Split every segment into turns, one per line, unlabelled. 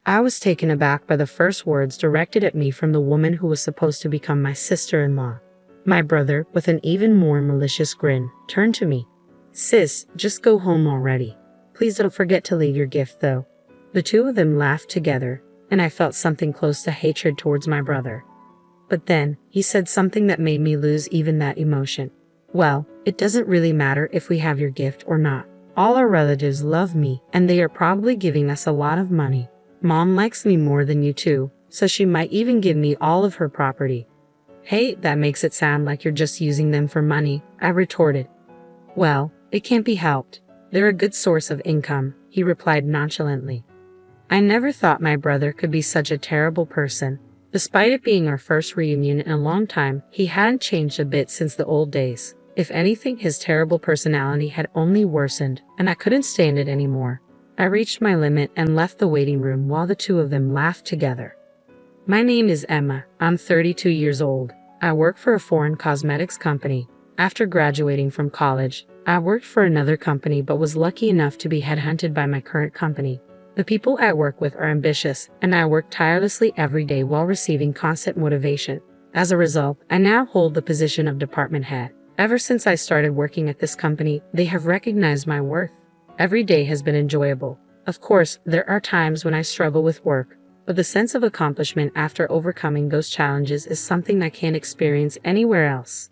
I was taken aback by the first words directed at me from the woman who was supposed to become my sister-in-law. My brother, with an even more malicious grin, turned to me. "Sis, just go home already. Please don't forget to leave your gift though." The two of them laughed together, and I felt something close to hatred towards my brother. But then, he said something that made me lose even that emotion. "Well, it doesn't really matter if we have your gift or not. All our relatives love me, and they are probably giving us a lot of money. Mom likes me more than you two, so she might even give me all of her property." "Hey, that makes it sound like you're just using them for money," I retorted. "Well, it can't be helped. They're a good source of income," he replied nonchalantly. I never thought my brother could be such a terrible person. Despite it being our first reunion in a long time, he hadn't changed a bit since the old days. If anything, his terrible personality had only worsened, and I couldn't stand it anymore. I reached my limit and left the waiting room while the two of them laughed together. "My name is Emma. I'm 32 years old. I work for a foreign cosmetics company. After graduating from college, I worked for another company but was lucky enough to be headhunted by my current company. The people I work with are ambitious, and I work tirelessly every day while receiving constant motivation. As a result, I now hold the position of department head. Ever since I started working at this company, they have recognized my worth. Every day has been enjoyable. Of course, there are times when I struggle with work, but the sense of accomplishment after overcoming those challenges is something I can't experience anywhere else.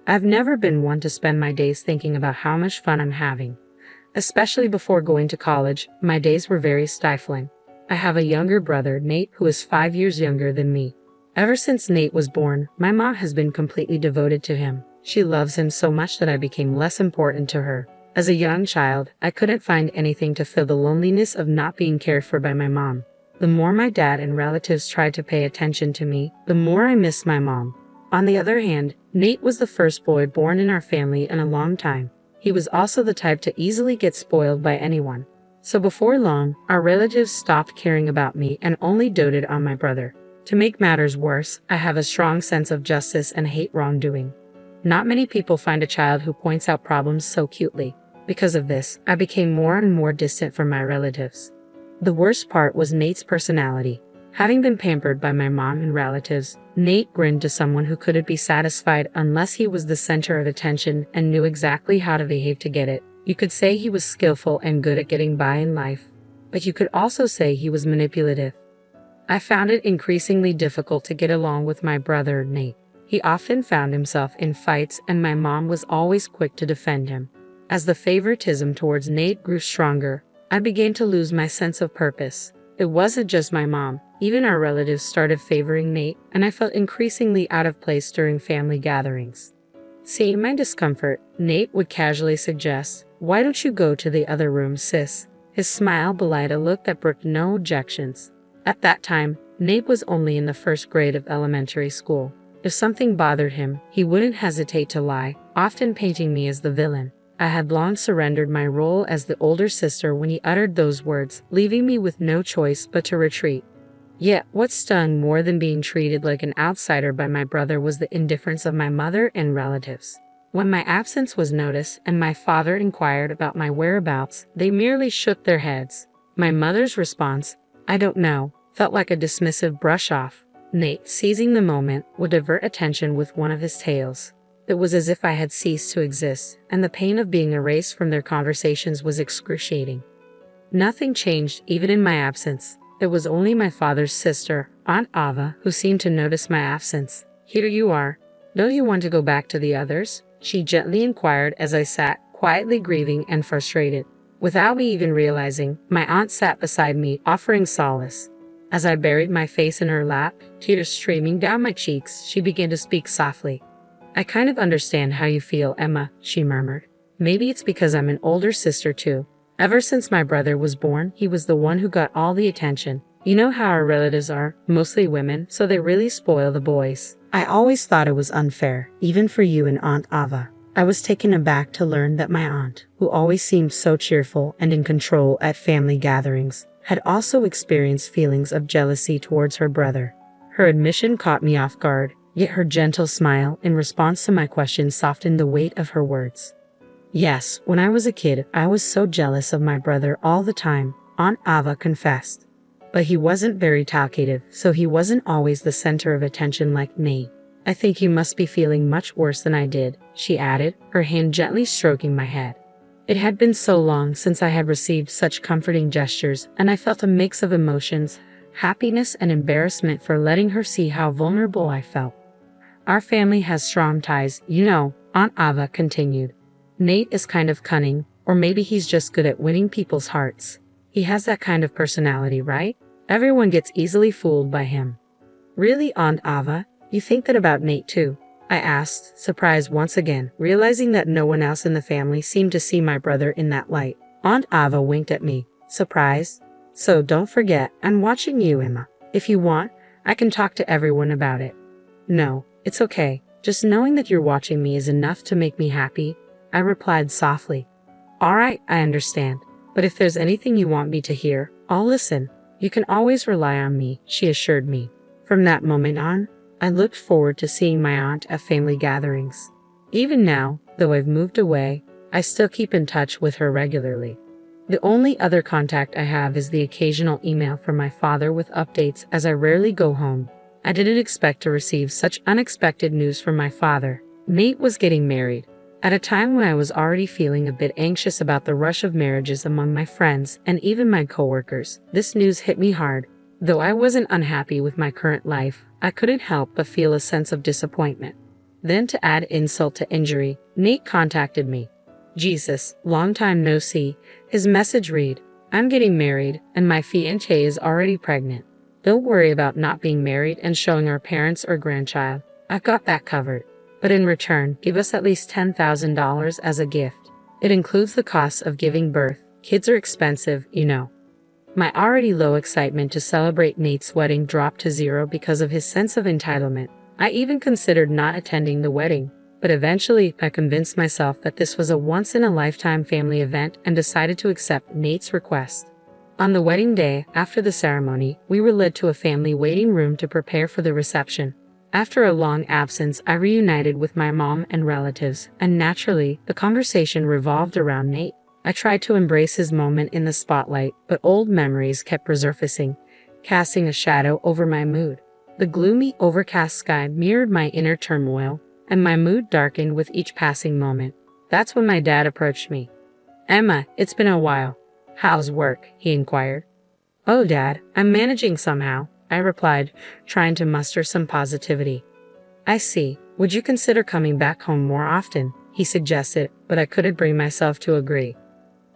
I've never been one to spend my days thinking about how much fun I'm having. Especially before going to college, my days were very stifling. I have a younger brother, Nate, who is 5 years younger than me. Ever since Nate was born, my mom has been completely devoted to him. She loves him so much that I became less important to her. As a young child, I couldn't find anything to fill the loneliness of not being cared for by my mom. The more my dad and relatives tried to pay attention to me, the more I missed my mom. On the other hand, Nate was the first boy born in our family in a long time. He was also the type to easily get spoiled by anyone. So before long, our relatives stopped caring about me and only doted on my brother. To make matters worse, I have a strong sense of justice and hate wrongdoing. Not many people find a child who points out problems so cutely. Because of this, I became more and more distant from my relatives. The worst part was Nate's personality. Having been pampered by my mom and relatives, Nate grinned to someone who couldn't be satisfied unless he was the center of attention and knew exactly how to behave to get it. You could say he was skillful and good at getting by in life, but you could also say he was manipulative. I found it increasingly difficult to get along with my brother, Nate. He often found himself in fights, and my mom was always quick to defend him. As the favoritism towards Nate grew stronger, I began to lose my sense of purpose. It wasn't just my mom. Even our relatives started favoring Nate, and I felt increasingly out of place during family gatherings. Seeing my discomfort, Nate would casually suggest, "Why don't you go to the other room, sis?" His smile belied a look that brooked no objections. At that time, Nate was only in the first grade of elementary school. If something bothered him, he wouldn't hesitate to lie, often painting me as the villain. I had long surrendered my role as the older sister when he uttered those words, leaving me with no choice but to retreat. Yet, what stung more than being treated like an outsider by my brother was the indifference of my mother and relatives. When my absence was noticed and my father inquired about my whereabouts, they merely shook their heads. My mother's response, "I don't know," felt like a dismissive brush-off. Nate, seizing the moment, would divert attention with one of his tales. It was as if I had ceased to exist, and the pain of being erased from their conversations was excruciating. Nothing changed, even in my absence. It was only my father's sister, Aunt Ava, who seemed to notice my absence. "Here you are. Don't you want to go back to the others?" she gently inquired as I sat, quietly grieving and frustrated. Without me even realizing, my aunt sat beside me, offering solace. As I buried my face in her lap, tears streaming down my cheeks, she began to speak softly. "I kind of understand how you feel, Emma," she murmured. "Maybe it's because I'm an older sister too. Ever since my brother was born, he was the one who got all the attention. You know how our relatives are, mostly women, so they really spoil the boys. I always thought it was unfair, even for you and Aunt Ava." I was taken aback to learn that my aunt, who always seemed so cheerful and in control at family gatherings, had also experienced feelings of jealousy towards her brother. Her admission caught me off guard, yet her gentle smile in response to my question softened the weight of her words. "Yes, when I was a kid, I was so jealous of my brother all the time," Aunt Ava confessed. But he wasn't very talkative, so he wasn't always the center of attention like Nate. I think you must be feeling much worse than I did, she added, her hand gently stroking my head. It had been so long since I had received such comforting gestures, and I felt a mix of emotions, happiness and embarrassment for letting her see how vulnerable I felt. Our family has strong ties, you know, Aunt Ava continued. Nate is kind of cunning, or maybe he's just good at winning people's hearts. He has that kind of personality, right? Everyone gets easily fooled by him. Really, Aunt Ava? You think that about Nate too? I asked, surprised once again, realizing that no one else in the family seemed to see my brother in that light. Aunt Ava winked at me, surprised. So don't forget, I'm watching you, Emma. If you want, I can talk to everyone about it. No, it's okay. Just knowing that you're watching me is enough to make me happy, I replied softly. All right, I understand. But if there's anything you want me to hear, I'll listen. You can always rely on me, she assured me. From that moment on, I looked forward to seeing my aunt at family gatherings. Even now, though I've moved away, I still keep in touch with her regularly. The only other contact I have is the occasional email from my father with updates, as I rarely go home. I didn't expect to receive such unexpected news from my father. Nate was getting married. At a time when I was already feeling a bit anxious about the rush of marriages among my friends and even my coworkers, this news hit me hard. Though I wasn't unhappy with my current life, I couldn't help but feel a sense of disappointment. Then, to add insult to injury, Nate contacted me. Jesus, long time no see. His message read, I'm getting married and my fiancée is already pregnant. Don't worry about not being married and showing our parents or grandchild. I've got that covered. But in return, give us at least $10,000 as a gift. It includes the costs of giving birth. Kids are expensive, you know. My already low excitement to celebrate Nate's wedding dropped to zero because of his sense of entitlement. I even considered not attending the wedding, but eventually I convinced myself that this was a once-in-a-lifetime family event and decided to accept Nate's request. On the wedding day, after the ceremony, we were led to a family waiting room to prepare for the reception. After a long absence, I reunited with my mom and relatives, and naturally, the conversation revolved around Nate. I tried to embrace his moment in the spotlight, but old memories kept resurfacing, casting a shadow over my mood. The gloomy, overcast sky mirrored my inner turmoil, and my mood darkened with each passing moment. That's when my dad approached me. Emma, it's been a while. How's work? He inquired. Oh, Dad, I'm managing somehow, I replied, trying to muster some positivity. I see. Would you consider coming back home more often? He suggested, but I couldn't bring myself to agree.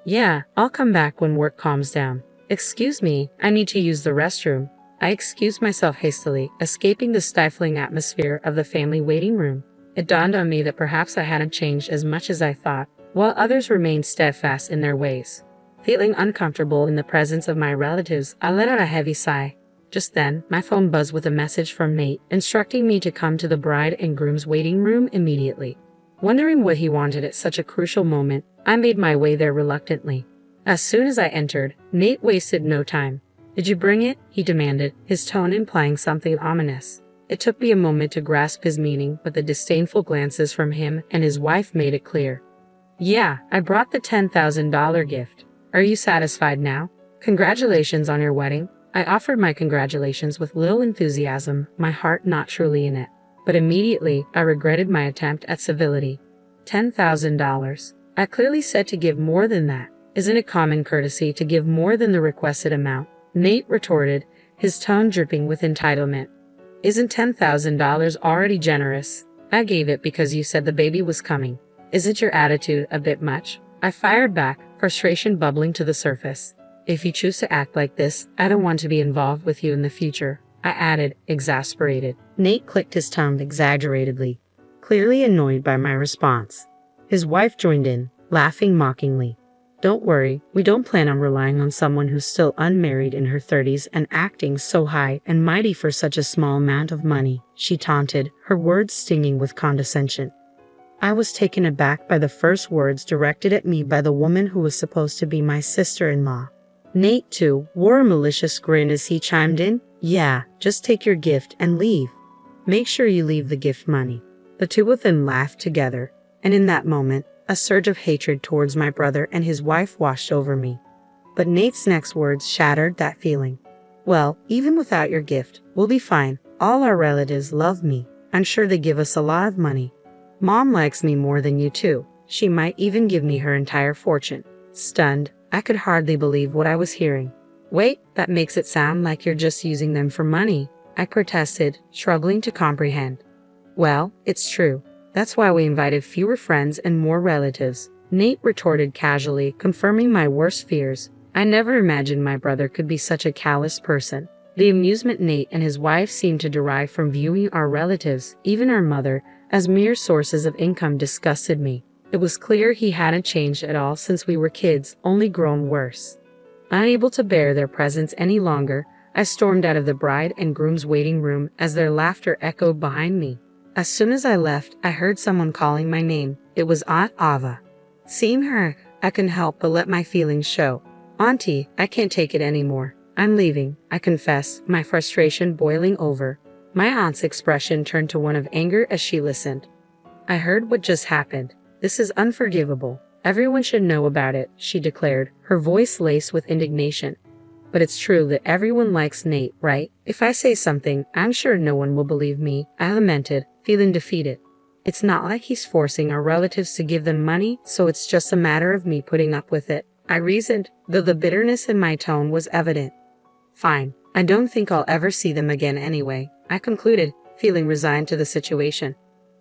Yeah, I'll come back when work calms down. Excuse me, I need to use the restroom. I excused myself hastily, escaping the stifling atmosphere of the family waiting room. It dawned on me that perhaps I hadn't changed as much as I thought, while others remained steadfast in their ways. Feeling uncomfortable in the presence of my relatives, I let out a heavy sigh. Just then, my phone buzzed with a message from Nate, instructing me to come to the bride and groom's waiting room immediately. Wondering what he wanted at such a crucial moment, I made my way there reluctantly. As soon as I entered, Nate wasted no time. Did you bring it? He demanded, his tone implying something ominous. It took me a moment to grasp his meaning, but the disdainful glances from him and his wife made it clear. Yeah, I brought the $10,000 gift. Are you satisfied now? Congratulations on your wedding. I offered my congratulations with little enthusiasm, my heart not truly in it. But immediately, I regretted my attempt at civility. $10,000. I clearly said to give more than that. Isn't it common courtesy to give more than the requested amount? Nate retorted, his tone dripping with entitlement. Isn't $10,000 already generous? I gave it because you said the baby was coming. Isn't your attitude a bit much? I fired back, frustration bubbling to the surface. If you choose to act like this, I don't want to be involved with you in the future, I added, exasperated. Nate clicked his tongue exaggeratedly, clearly annoyed by my response. His wife joined in, laughing mockingly. Don't worry, we don't plan on relying on someone who's still unmarried in her 30s and acting so high and mighty for such a small amount of money, she taunted, her words stinging with condescension. I was taken aback by the first words directed at me by the woman who was supposed to be my sister-in-law. Nate, too, wore a malicious grin as he chimed in, Yeah, just take your gift and leave. Make sure you leave the gift money. The two of them laughed together, and in that moment, a surge of hatred towards my brother and his wife washed over me. But Nate's next words shattered that feeling. Well, even without your gift, we'll be fine. All our relatives love me. I'm sure they give us a lot of money. Mom likes me more than you too. She might even give me her entire fortune. Stunned, I could hardly believe what I was hearing. Wait, that makes it sound like you're just using them for money, I protested, struggling to comprehend. Well, it's true. That's why we invited fewer friends and more relatives, Nate retorted casually, confirming my worst fears. I never imagined my brother could be such a callous person. The amusement Nate and his wife seemed to derive from viewing our relatives, even our mother, as mere sources of income disgusted me. It was clear he hadn't changed at all since we were kids, only grown worse. Unable to bear their presence any longer, I stormed out of the bride and groom's waiting room as their laughter echoed behind me. As soon as I left, I heard someone calling my name. It was Aunt Ava. Seeing her, I couldn't help but let my feelings show. Auntie, I can't take it anymore. I'm leaving, I confess, my frustration boiling over. My aunt's expression turned to one of anger as she listened. I heard what just happened. This is unforgivable. Everyone should know about it, she declared, her voice laced with indignation. But it's true that everyone likes Nate, right? If I say something, I'm sure no one will believe me, I lamented, feeling defeated. It's not like he's forcing our relatives to give them money, so it's just a matter of me putting up with it, I reasoned, though the bitterness in my tone was evident. Fine, I don't think I'll ever see them again anyway, I concluded, feeling resigned to the situation.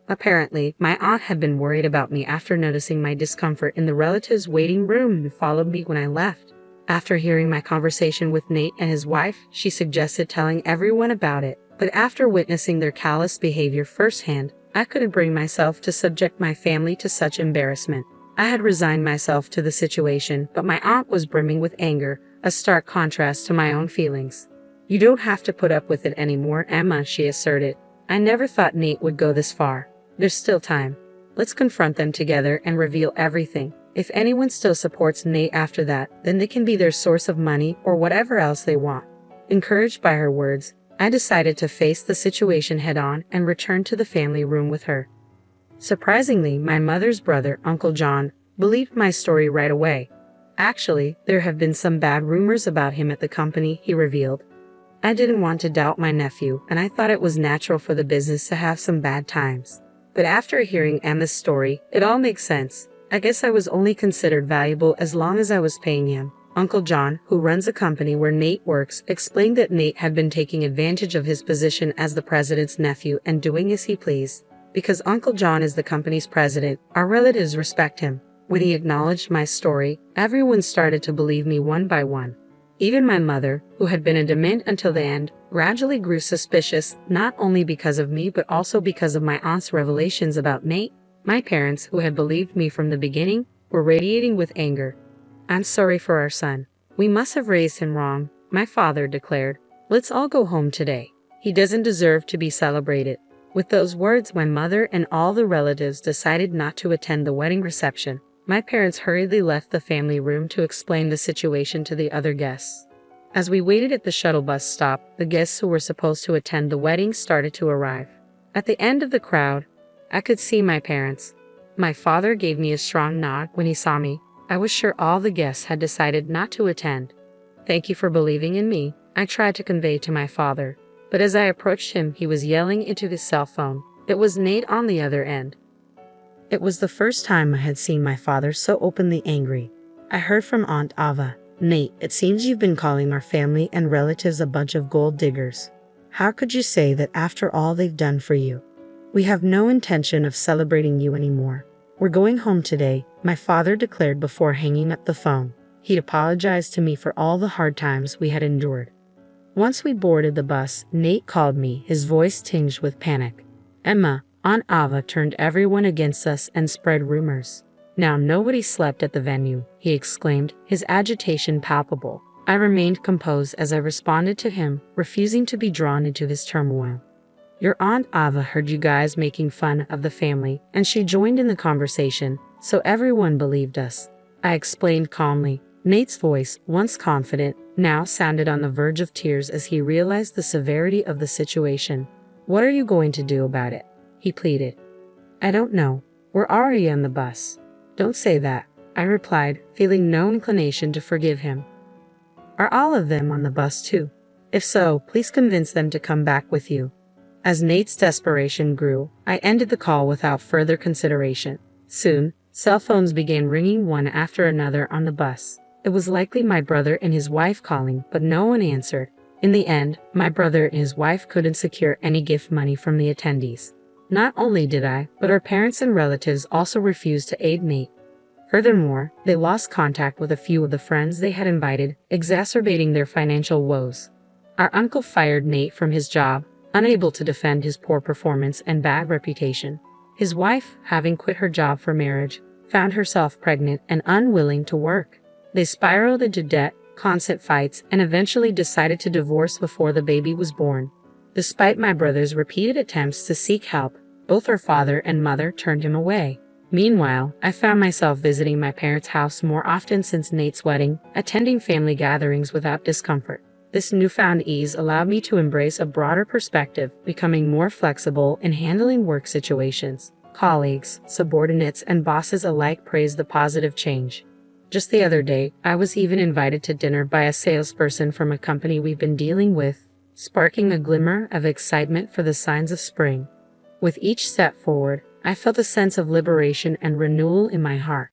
Apparently, my aunt had been worried about me after noticing my discomfort in the relatives' waiting room and followed me when I left. After hearing my conversation with Nate and his wife, she suggested telling everyone about it, but after witnessing their callous behavior firsthand, I couldn't bring myself to subject my family to such embarrassment. I had resigned myself to the situation, but my aunt was brimming with anger, a stark contrast to my own feelings. You don't have to put up with it anymore, Emma, she asserted. I never thought Nate would go this far. There's still time. Let's confront them together and reveal everything. If anyone still supports Nate after that, then they can be their source of money or whatever else they want. Encouraged by her words, I decided to face the situation head-on and return to the family room with her. Surprisingly, my mother's brother, Uncle John, believed my story right away. Actually, there have been some bad rumors about him at the company, he revealed. I didn't want to doubt my nephew, and I thought it was natural for the business to have some bad times. But after hearing Emma's story, it all makes sense. I guess I was only considered valuable as long as I was paying him. Uncle John, who runs a company where Nate works, explained that Nate had been taking advantage of his position as the president's nephew and doing as he pleased. Because Uncle John is the company's president, our relatives respect him. When he acknowledged my story, everyone started to believe me one by one. Even my mother, who had been adamant until the end, gradually grew suspicious, not only because of me but also because of my aunt's revelations about Nate. My parents, who had believed me from the beginning, were radiating with anger. I'm sorry for our son. We must have raised him wrong, my father declared. Let's all go home today. He doesn't deserve to be celebrated. With those words, my mother and all the relatives decided not to attend the wedding reception. My parents hurriedly left the family room to explain the situation to the other guests. As we waited at the shuttle bus stop, the guests who were supposed to attend the wedding started to arrive. At the end of the crowd, I could see my parents. My father gave me a strong nod when he saw me. I was sure all the guests had decided not to attend. Thank you for believing in me, I tried to convey to my father. But as I approached him, he was yelling into his cell phone. It was Nate on the other end. It was the first time I had seen my father so openly angry. I heard from Aunt Ava, Nate, it seems you've been calling our family and relatives a bunch of gold diggers. How could you say that after all they've done for you? We have no intention of celebrating you anymore. We're going home today, my father declared before hanging up the phone. He'd apologized to me for all the hard times we had endured. Once we boarded the bus, Nate called me, his voice tinged with panic. Emma, Aunt Ava turned everyone against us and spread rumors. Now nobody slept at the venue, he exclaimed, his agitation palpable. I remained composed as I responded to him, refusing to be drawn into his turmoil. Your Aunt Ava heard you guys making fun of the family, and she joined in the conversation, so everyone believed us. I explained calmly. Nate's voice, once confident, now sounded on the verge of tears as he realized the severity of the situation. What are you going to do about it? He pleaded. I don't know. We're already on the bus. Don't say that, I replied, feeling no inclination to forgive him. Are all of them on the bus too? If so, please convince them to come back with you. As Nate's desperation grew, I ended the call without further consideration. Soon, cell phones began ringing one after another on the bus. It was likely my brother and his wife calling, but no one answered. In the end, my brother and his wife couldn't secure any gift money from the attendees. Not only did I, but our parents and relatives also refused to aid Nate. Furthermore, they lost contact with a few of the friends they had invited, exacerbating their financial woes. Our uncle fired Nate from his job, unable to defend his poor performance and bad reputation. His wife, having quit her job for marriage, found herself pregnant and unwilling to work. They spiraled into debt, constant fights, and eventually decided to divorce before the baby was born. Despite my brother's repeated attempts to seek help, both her father and mother turned him away. Meanwhile, I found myself visiting my parents' house more often since Nate's wedding, attending family gatherings without discomfort. This newfound ease allowed me to embrace a broader perspective, becoming more flexible in handling work situations. Colleagues, subordinates, and bosses alike praised the positive change. Just the other day, I was even invited to dinner by a salesperson from a company we've been dealing with, sparking a glimmer of excitement for the signs of spring. With each step forward, I felt a sense of liberation and renewal in my heart.